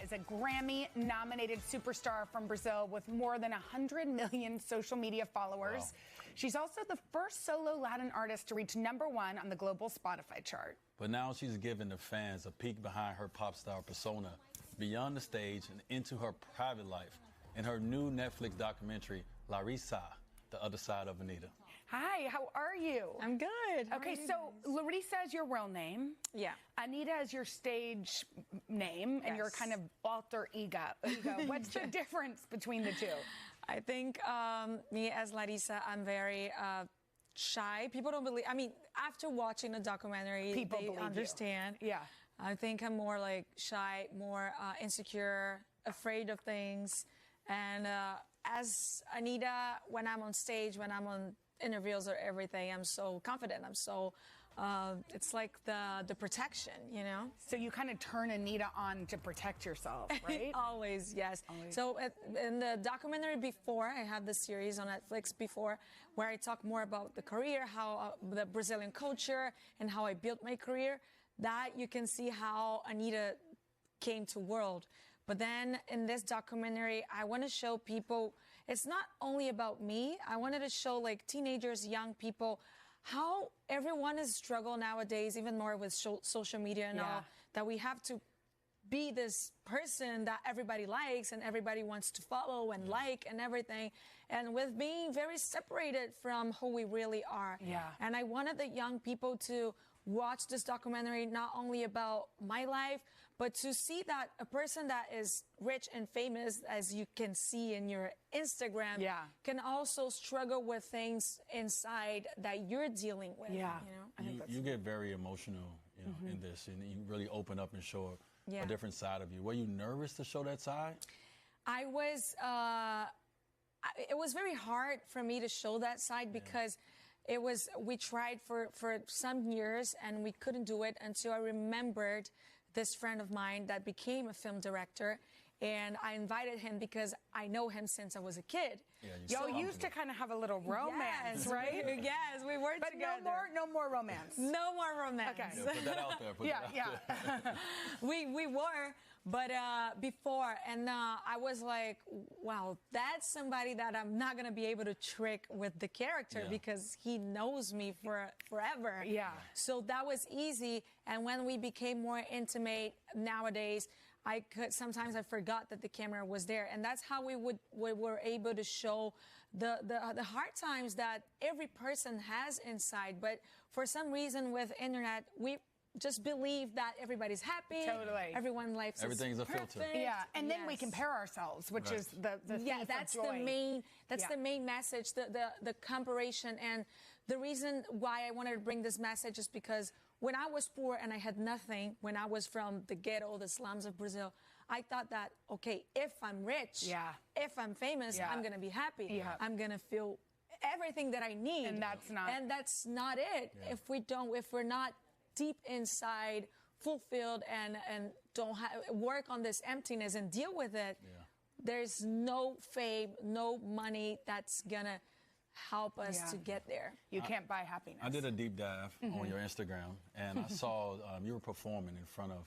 Is a Grammy-nominated superstar from Brazil with more than 100 million social media followers. Wow. She's also the first solo Latin artist to reach #1 on the global Spotify chart. But now she's giving the fans a peek behind her pop star persona, beyond the stage and into her private life, in her new Netflix documentary, Larissa, The Other Side of Anitta. Hi, how are you? I'm good. Okay, so Larissa is your real name. Yeah. Anita is your stage name, and Yes. your kind of alter ego. What's the difference between the two? I think me as Larissa, I'm very shy. People don't believe. I mean, after watching the documentary, People they believe you. understand. Yeah. I think I'm more like shy, more insecure, afraid of things. And as Anitta, when I'm on stage, when I'm on interviews or everything, I'm so confident. I'm so, it's like the protection, you know? So you kind of turn Anitta on to protect yourself, right? Always, yes. Always. So in the documentary before, I have the series on Netflix before, where I talk more about the career, how the Brazilian culture, and how I built my career. That you can see how Anitta came to world. But then in this documentary, I want to show people, it's not only about me. I wanted to show like teenagers, young people, how everyone is struggle nowadays, even more with social media and all, that we have to be this person that everybody likes and everybody wants to follow and like and everything. And with being very separated from who we really are. Yeah. And I wanted the young people to watch this documentary not only about my life, but to see that a person that is rich and famous, as you can see in your Instagram, can also struggle with things inside that you're dealing with. Yeah. You know? You get very emotional, you know, in this, and you really open up and show a different side of you. Were you nervous to show that side? I was. It was very hard for me to show that side because we tried for some years and we couldn't do it until I remembered this friend of mine that became a film director. And I invited him because I know him since I was a kid. Yeah, Y'all used to kind of have a little romance, right? Yes, we were together. But no more romance. No more romance. Okay. Yeah, put that out there. Put that out there. We were, but before, and I was like, wow, that's somebody that I'm not going to be able to trick with the character because he knows me for forever. Yeah. So that was easy. And when we became more intimate nowadays, sometimes I forgot that the camera was there, and that's how we were able to show the hard times that every person has inside. But for some reason with internet, we just believe that everybody's happy. Totally. Everyone's life Everything's is a filter. perfect. Yeah, and then we compare ourselves, which is the thief that's of joy. the main message, the comparison. And the reason why I wanted to bring this message is because when I was poor and I had nothing, when I was from the ghetto, the slums of Brazil, I thought that, okay, if I'm rich, if I'm famous, I'm going to be happy. Yeah. I'm going to feel everything that I need. And that's not it. Yeah. If we're not deep inside, fulfilled, and don't work on this emptiness and deal with it, there's no fame, no money that's gonna help us to get there. You can't buy happiness. I did a deep dive on your Instagram, and I saw you were performing in front of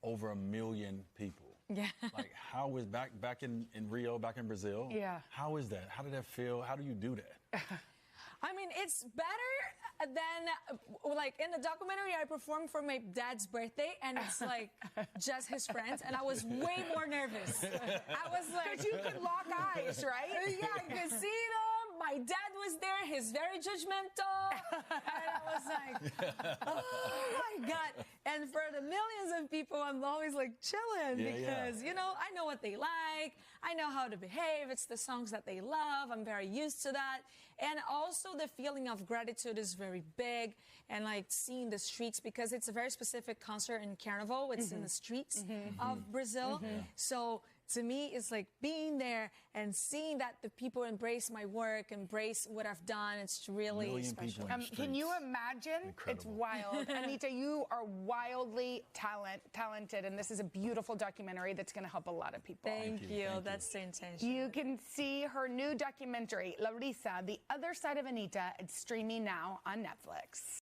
over 1 million people. Yeah. Like, how is back in Rio, back in Brazil? Yeah. How is that? How did that feel? How do you do that? I mean, it's better than, like, in the documentary, I performed for my dad's birthday, and it's, like, just his friends, and I was way more nervous. I was like... Because you could lock eyes, right? Yeah, I could see them. My dad was there. He's very judgmental. And I was like, oh, my God. And for the millions of people, I'm always, like, chilling because, you know, I know what they like. I know how to behave. It's the songs that they love. I'm very used to that. And also, the feeling of gratitude is very big, and like seeing the streets, because it's a very specific concert in Carnival. It's in the streets of Brazil. So to me, it's like being there and seeing that the people embrace my work, embrace what I've done. It's really special. Can you imagine? Incredible. It's wild. Anitta, you are wildly talented, and this is a beautiful documentary that's going to help a lot of people. Thank you. That's the intention. You can see her new documentary, Larissa, The Other Side of Anitta. It's streaming now on Netflix.